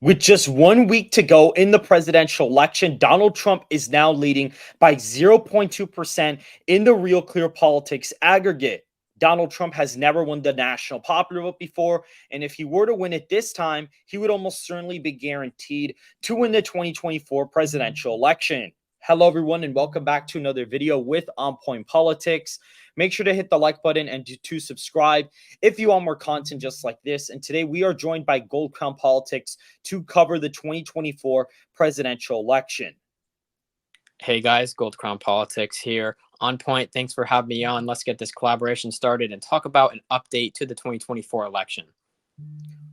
With just 1 week to go in the presidential election, Donald Trump is now leading by 0.2% in the Real Clear Politics aggregate. Donald Trump has never won the national popular vote before, and if he were to win it this time, he would almost certainly be guaranteed to win the 2024 presidential election. Hello, everyone, and welcome back to another video with On Point Politics. Make sure to hit the like button and to subscribe if you want more content just like this. And today we are joined by Gold Crown Politics to cover the 2024 presidential election. Hey guys, Gold Crown Politics here. On Point, thanks for having me on. Let's get this collaboration started and talk about an update to the 2024 election.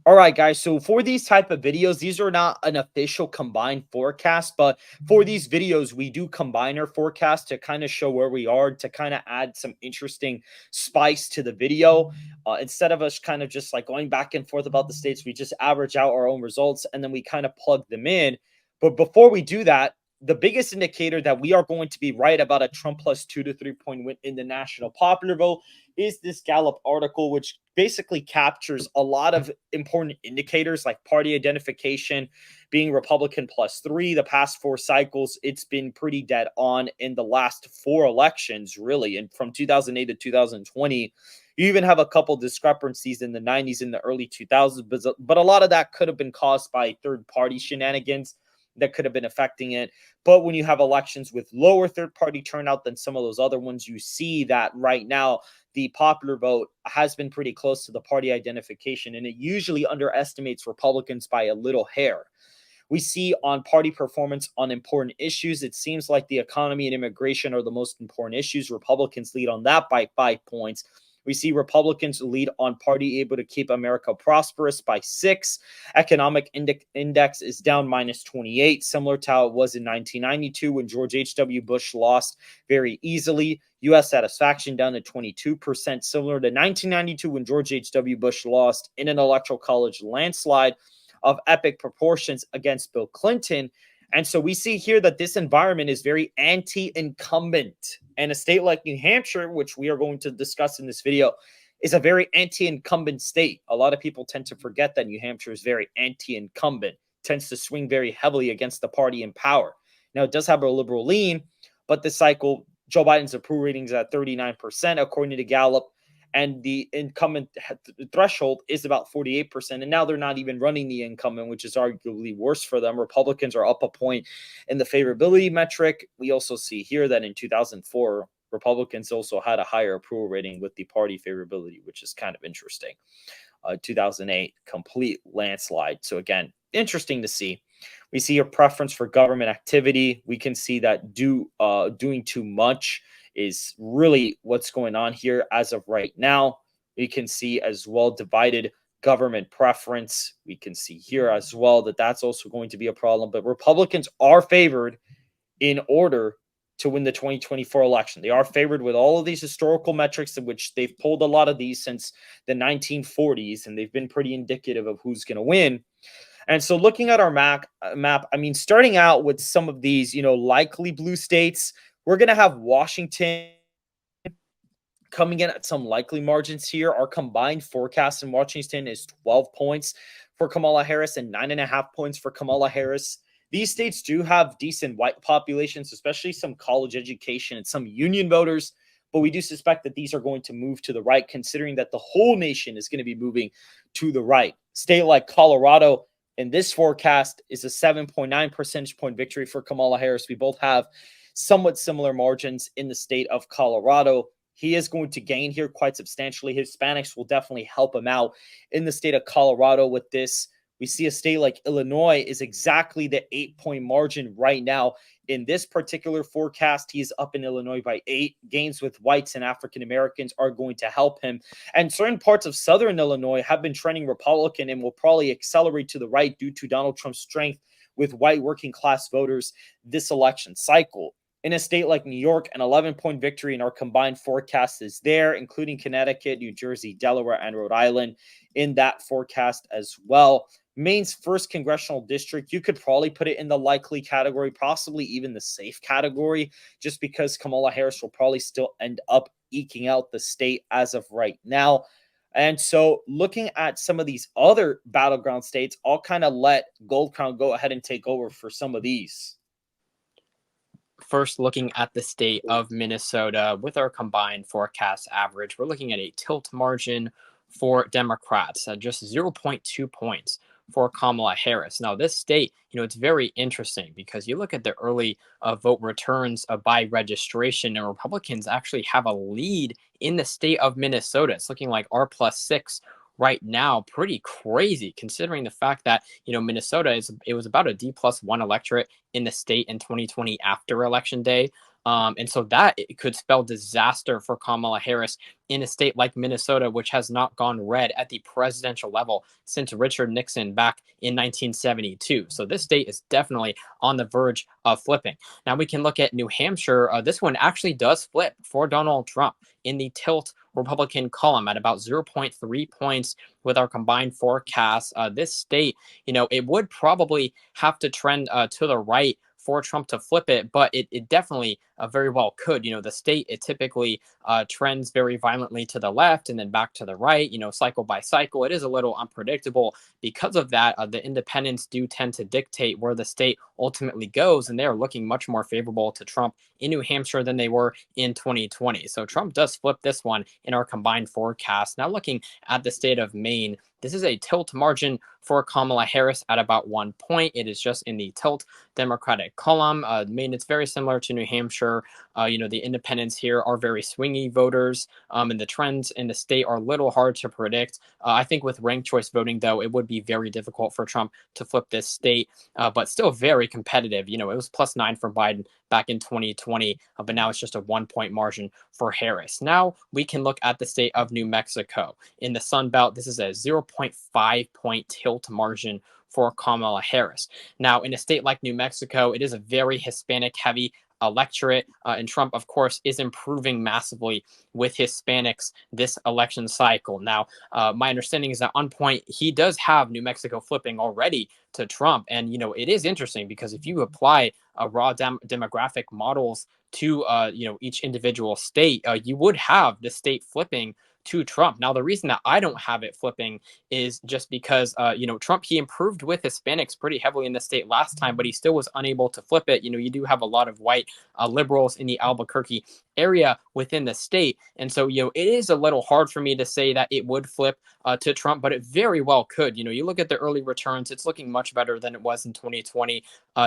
All right, guys. So for these type of videos, these are not an official combined forecast, but for these videos, we do combine our forecast to kind of show where we are, to kind of add some interesting spice to the video. Instead of us kind of just like going back and forth about the states, we just average out our own results and then we kind of plug them in. But before we do that, the biggest indicator that we are going to be right about a Trump plus 2 to 3 point win in the national popular vote is this Gallup article, which basically captures a lot of important indicators like party identification being Republican plus 3. The past 4 cycles, it's been pretty dead on in the last 4 elections, really. And from 2008 to 2020, you even have a couple discrepancies in the 90s and the early 2000s, but a lot of that could have been caused by third-party shenanigans that could have been affecting it. But when you have elections with lower third-party turnout than some of those other ones, you see that right now the popular vote has been pretty close to the party identification, and it usually underestimates Republicans by a little hair. We see on party performance on important issues, it seems like the economy and immigration are the most important issues. Republicans lead on that by 5 points. We see Republicans lead on party able to keep America prosperous by 6. Economic index is down minus 28, similar to how it was in 1992 when George H.W. Bush lost very easily. U.S. satisfaction down to 22%, similar to 1992 when George H.W. Bush lost in an electoral college landslide of epic proportions against Bill Clinton. And so we see here that this environment is very anti-incumbent. And a state like New Hampshire, which we are going to discuss in this video, is a very anti-incumbent state. A lot of people tend to forget that New Hampshire is very anti-incumbent, tends to swing very heavily against the party in power. Now, it does have a liberal lean, but this cycle, Joe Biden's approval rating is at 39%, according to Gallup, and the incumbent threshold is about 48%. And now they're not even running the incumbent, which is arguably worse for them. Republicans are up a point in the favorability metric. We also see here that in 2004, Republicans also had a higher approval rating with the party favorability, which is kind of interesting. 2008, complete landslide. So again, interesting to see. We see a preference for government activity. We can see that doing too much is really what's going on here as of right now. We can see as well divided government preference. We can see here as well that that's also going to be a problem. But Republicans are favored in order to win the 2024 election. They are favored with all of these historical metrics, in which they've pulled a lot of these since the 1940s, and they've been pretty indicative of who's going to win. And so looking at our map, I mean, starting out with some of these, likely blue states, we're going to have Washington coming in at some likely margins here. Our combined forecast in Washington is 12 points for Kamala Harris and 9.5 points for Kamala Harris. These states do have decent white populations, especially some college education and some union voters, but we do suspect that these are going to move to the right, considering that the whole nation is going to be moving to the right. State like Colorado in this forecast is a 7.9 percentage point victory for Kamala Harris. We both have somewhat similar margins in the state of Colorado. He is going to gain here quite substantially. Hispanics will definitely help him out in the state of Colorado with this. We see a state like Illinois is exactly the 8-point margin right now. In this particular forecast, he's up in Illinois by 8. Gains with whites and African Americans are going to help him. And certain parts of southern Illinois have been trending Republican and will probably accelerate to the right due to Donald Trump's strength with white working class voters this election cycle. In a state like New York, an 11-point victory in our combined forecast is there, including Connecticut, New Jersey, Delaware, and Rhode Island in that forecast as well. Maine's first congressional district, you could probably put it in the likely category, possibly even the safe category, just because Kamala Harris will probably still end up eking out the state as of right now. And so, looking at some of these other battleground states, I'll kind of let Gold Crown go ahead and take over for some of these. First, looking at the state of Minnesota with our combined forecast average, we're looking at a tilt margin for Democrats, just zero point 0.2 points for Kamala Harris. Now, this state, it's very interesting because you look at the early vote returns by registration, and Republicans actually have a lead in the state of Minnesota. It's looking like R+6 right now. Pretty crazy considering the fact that Minnesota it was about a D+1 electorate in the state in 2020 after election day. And so that it could spell disaster for Kamala Harris in a state like Minnesota, which has not gone red at the presidential level since Richard Nixon back in 1972. So this state is definitely on the verge of flipping. Now we can look at New Hampshire. This one actually does flip for Donald Trump in the tilt Republican column at about 0.3 points with our combined forecast. This state, it would probably have to trend to the right for Trump to flip it, but it definitely very well could. The state, it typically trends very violently to the left and then back to the right, cycle by cycle. It is a little unpredictable. Because of that, the independents do tend to dictate where the state ultimately goes, and they're looking much more favorable to Trump in New Hampshire than they were in 2020. So Trump does flip this one in our combined forecast. Now looking at the state of Maine, this is a tilt margin for Kamala Harris at about 1 point. It is just in the tilt Democratic column. Maine, it's very similar to New Hampshire. The independents here are very swingy voters, and the trends in the state are a little hard to predict. I think with ranked choice voting, though, it would be very difficult for Trump to flip this state, but still very competitive. It was +9 for Biden back in 2020, but now it's just a 1 point margin for Harris. Now we can look at the state of New Mexico. In the Sun Belt, this is a 0.5 point tilt margin for Kamala Harris. Now, in a state like New Mexico, it is a very Hispanic heavy electorate, and Trump, of course, is improving massively with Hispanics this election cycle. Now, my understanding is that on point, he does have New Mexico flipping already to Trump. And, it is interesting because if you apply raw demographic models to, each individual state, you would have the state flipping to Trump. Now, the reason that I don't have it flipping is just because, Trump, he improved with Hispanics pretty heavily in the state last time, but he still was unable to flip it. You do have a lot of white liberals in the Albuquerque area within the state. And so, it is a little hard for me to say that it would flip to Trump, but it very well could. You look at the early returns, it's looking much better than it was in 2020.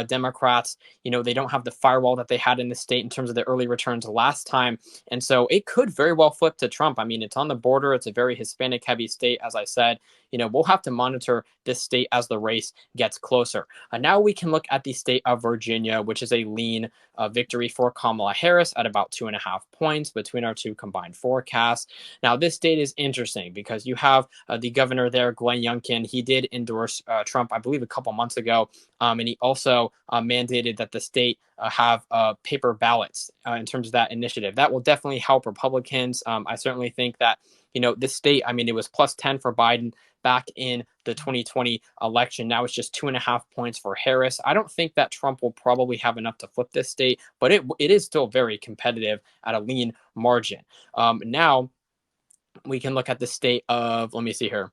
Democrats, they don't have the firewall that they had in the state in terms of the early returns last time. And so it could very well flip to Trump. I mean, it's on the border. It's a very Hispanic heavy state, as I said. We'll have to monitor this state as the race gets closer. Now we can look at the state of Virginia, which is a lean victory for Kamala Harris at about 2.5 points between our two combined forecasts. Now, this state is interesting because you have the governor there, Glenn Youngkin. He did endorse Trump, I believe, a couple months ago. And he also mandated that the state have paper ballots in terms of that initiative. That will definitely help Republicans. I certainly think that, this state, I mean, it was +10 for Biden back in the 2020 election. Now it's just 2.5 points for Harris. I don't think that Trump will probably have enough to flip this state, but it is still very competitive at a lean margin. Now we can look at the state of, let me see here.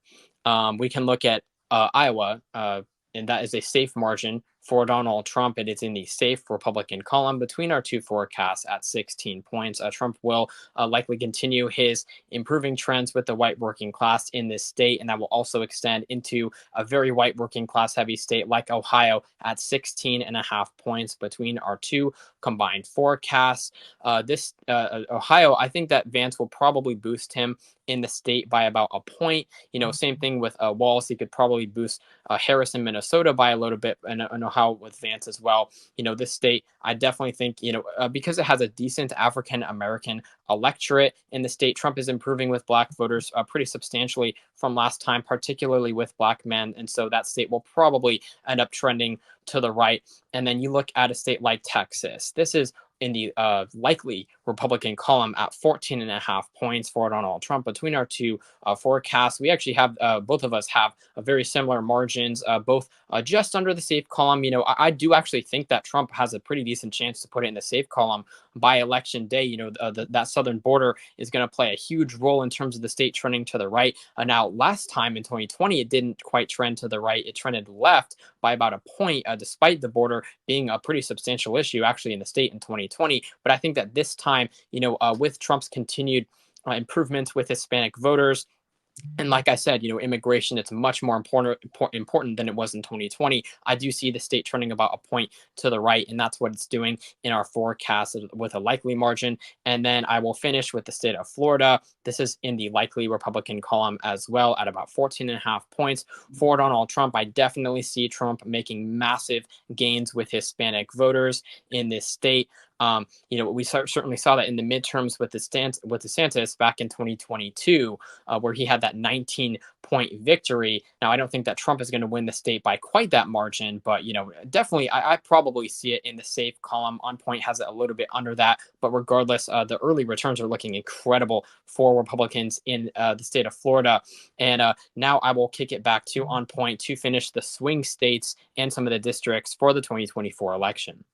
We can look at Iowa, and that is a safe margin for Donald Trump. It is in the safe Republican column between our two forecasts at 16 points. Trump will likely continue his improving trends with the white working class in this state, and that will also extend into a very white working class heavy state like Ohio at 16.5 points between our two combined forecasts. This Ohio, I think that Vance will probably boost him in the state by about a point. Same thing with Walz. He could probably boost Harris in Minnesota by a little bit, and Ohio with Vance as well. This state, I definitely think, because it has a decent African American electorate in the state, Trump is improving with black voters pretty substantially from last time, particularly with black men. And so that state will probably end up trending to the right. And then you look at a state like Texas. This is in the likely Republican column at 14.5 points for Donald Trump. Between our two forecasts, we actually have both of us have very similar margins, both just under the safe column. I do actually think that Trump has a pretty decent chance to put it in the safe column by election day. That southern border is going to play a huge role in terms of the state trending to the right. Now, last time in 2020, it didn't quite trend to the right. It trended left by about a point, despite the border being a pretty substantial issue actually in the state in 2020. But I think that this time, with Trump's continued improvements with Hispanic voters, and like I said, immigration, it's much more important than it was in 2020. I do see the state trending about a point to the right, and that's what it's doing in our forecast with a likely margin. And then I will finish with the state of Florida. This is in the likely Republican column as well at about 14.5 points for Donald Trump. I definitely see Trump making massive gains with Hispanic voters in this state. We certainly saw that in the midterms with DeSantis back in 2022, where he had that 19-point victory. Now, I don't think that Trump is going to win the state by quite that margin, but definitely, I probably see it in the safe column. On Point has it a little bit under that, but regardless, the early returns are looking incredible for Republicans in the state of Florida. And now I will kick it back to On Point to finish the swing states and some of the districts for the 2024 election.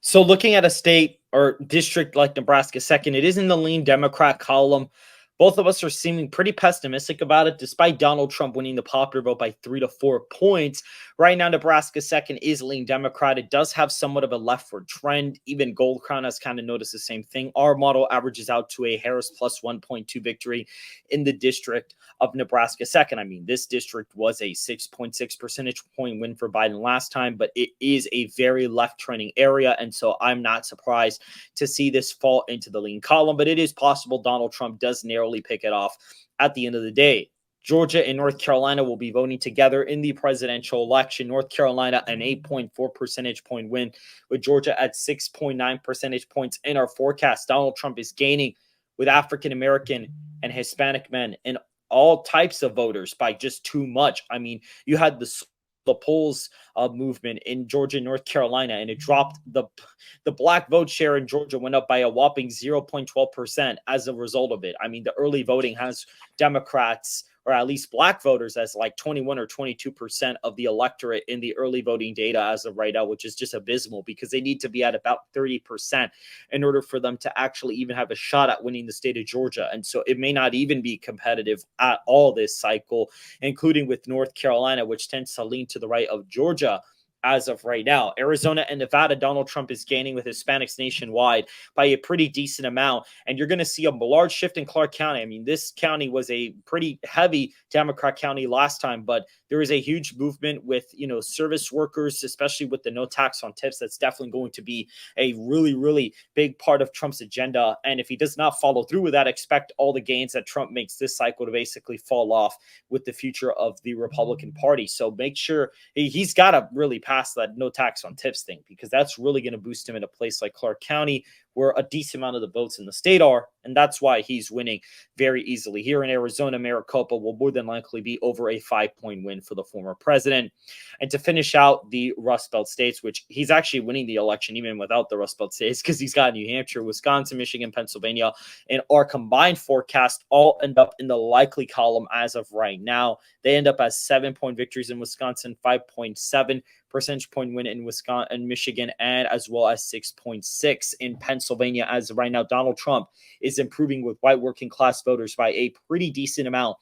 So looking at a state or district like Nebraska second, it is in the lean Democrat column. Both of us are seeming pretty pessimistic about it, despite Donald Trump winning the popular vote by 3 to 4 points. Right now, Nebraska second is lean Democrat. It does have somewhat of a leftward trend. Even Gold Crown has kind of noticed the same thing. Our model averages out to a Harris plus 1.2 victory in the district of Nebraska second. I mean, this district was a 6.6 percentage point win for Biden last time, but it is a very left trending area. And so I'm not surprised to see this fall into the lean column, but it is possible Donald Trump does narrowly pick it off at the end of the day. Georgia and North Carolina will be voting together in the presidential election. North Carolina, an 8.4 percentage point win, with Georgia at 6.9 percentage points in our forecast. Donald Trump is gaining with African American and Hispanic men and all types of voters by just too much. I mean, you had the polls movement in Georgia and North Carolina, and it dropped. The black vote share in Georgia went up by a whopping 0.12% as a result of it. I mean, the early voting has Democrats, or at least black voters, as like 21 or 22% of the electorate in the early voting data as of right now, which is just abysmal because they need to be at about 30% in order for them to actually even have a shot at winning the state of Georgia. And so it may not even be competitive at all this cycle, including with North Carolina, which tends to lean to the right of Georgia. As of right now, Arizona and Nevada, Donald Trump is gaining with Hispanics nationwide by a pretty decent amount. And you're going to see a large shift in Clark County. I mean, this county was a pretty heavy Democrat county last time, but there is a huge movement with, service workers, especially with the no tax on tips. That's definitely going to be a really, really big part of Trump's agenda. And if he does not follow through with that, expect all the gains that Trump makes this cycle to basically fall off with the future of the Republican Party. So make sure he's got to really pass that no tax on tips thing, because that's really going to boost him in a place like Clark County, where a decent amount of the votes in the state are, and that's why he's winning very easily. Here in Arizona, Maricopa will more than likely be over a 5-point win for the former president. And to finish out the Rust Belt states, which he's actually winning the election even without the Rust Belt states, because he's got New Hampshire, Wisconsin, Michigan, Pennsylvania, and our combined forecast all end up in the likely column as of right now. They end up as 7-point victories in Wisconsin, 5.7 percentage point win in Wisconsin and Michigan, and as well as 6.6 in Pennsylvania. As of right now, Donald Trump is improving with white working class voters by a pretty decent amount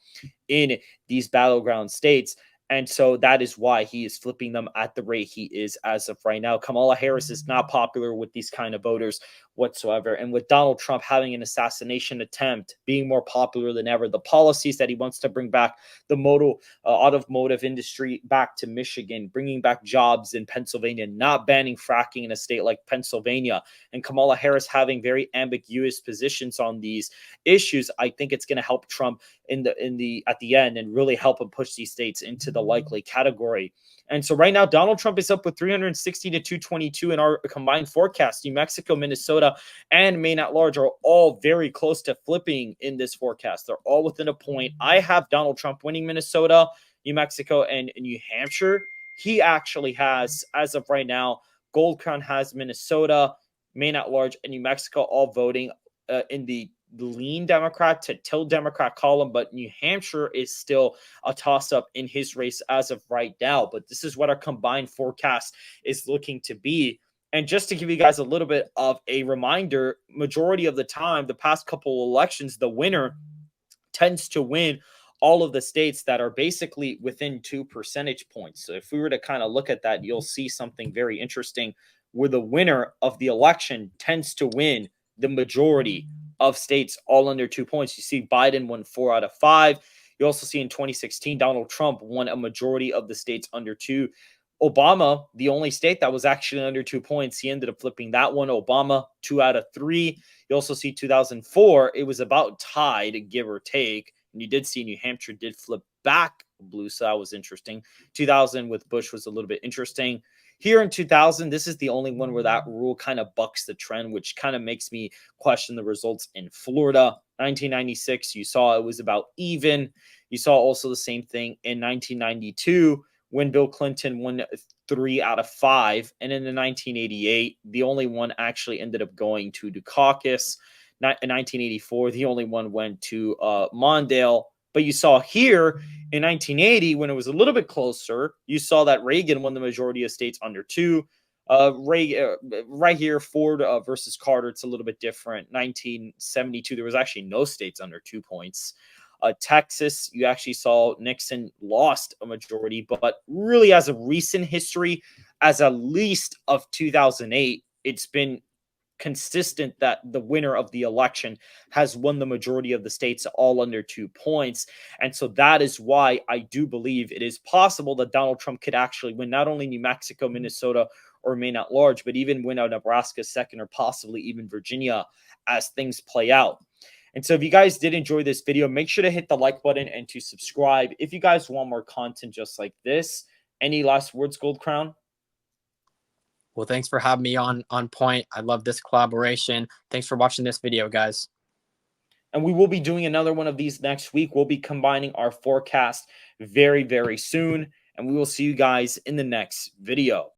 in these battleground states. And so that is why he is flipping them at the rate he is as of right now. Kamala Harris is not popular with these kind of voters whatsoever. And with Donald Trump having an assassination attempt being more popular than ever, the policies that he wants to bring back the automotive industry back to Michigan, bringing back jobs in Pennsylvania, not banning fracking in a state like Pennsylvania, and Kamala Harris having very ambiguous positions on these issues, I think it's going to help Trump at the end and really help him push these states into the likely category. And so right now, Donald Trump is up with 360 to 222 in our combined forecast. New Mexico, Minnesota, and Maine at large are all very close to flipping in this forecast. They're all within a point. I have Donald Trump winning Minnesota, New Mexico, and New Hampshire. He actually has, as of right now, Gold Crown has Minnesota, Maine at large, and New Mexico all voting in the lean Democrat to tilt Democrat column, but New Hampshire is still a toss-up in his race as of right now. But this is what our combined forecast is looking to be. And just to give you guys a little bit of a reminder, majority of the time, the past couple elections, the winner tends to win all of the states that are basically within 2 percentage points. So if we were to kind of look at that, you'll see something very interesting where the winner of the election tends to win the majority of states all under 2 points. You see Biden won 4 out of 5. You also see in 2016, Donald Trump won a majority of the states under 2. Obama, the only state that was actually under 2 points, he ended up flipping that one. Obama, 2 out of 3. You also see 2004, it was about tied, give or take. And you did see New Hampshire did flip back blue, so that was interesting. 2000 with Bush was a little bit interesting. Here in 2000, this is the only one where that rule kind of bucks the trend, which kind of makes me question the results in Florida. 1996, you saw it was about even. You saw also the same thing in 1992 when Bill Clinton won 3 out of 5. And in the 1988, the only one actually ended up going to Dukakis. In 1984, the only one went to Mondale. But you saw here in 1980, when it was a little bit closer, you saw that Reagan won the majority of states under 2. Right here, Ford versus Carter, it's a little bit different. 1972, there was actually no states under 2 points. Texas, you actually saw Nixon lost a majority, but really as a recent history, as at least of 2008, it's been consistent that the winner of the election has won the majority of the states all under 2 points. And so that is why I do believe it is possible that Donald Trump could actually win not only New Mexico, Minnesota, or Maine at large, but even win out Nebraska second, or possibly even Virginia as things play out. And so if you guys did enjoy this video, make sure to hit the like button and to subscribe if you guys want more content just like this. Any last words, Gold Crown? Well, thanks for having me on Point. I love this collaboration. Thanks for watching this video, guys. And we will be doing another one of these next week. We'll be combining our forecast very, very soon. And we will see you guys in the next video.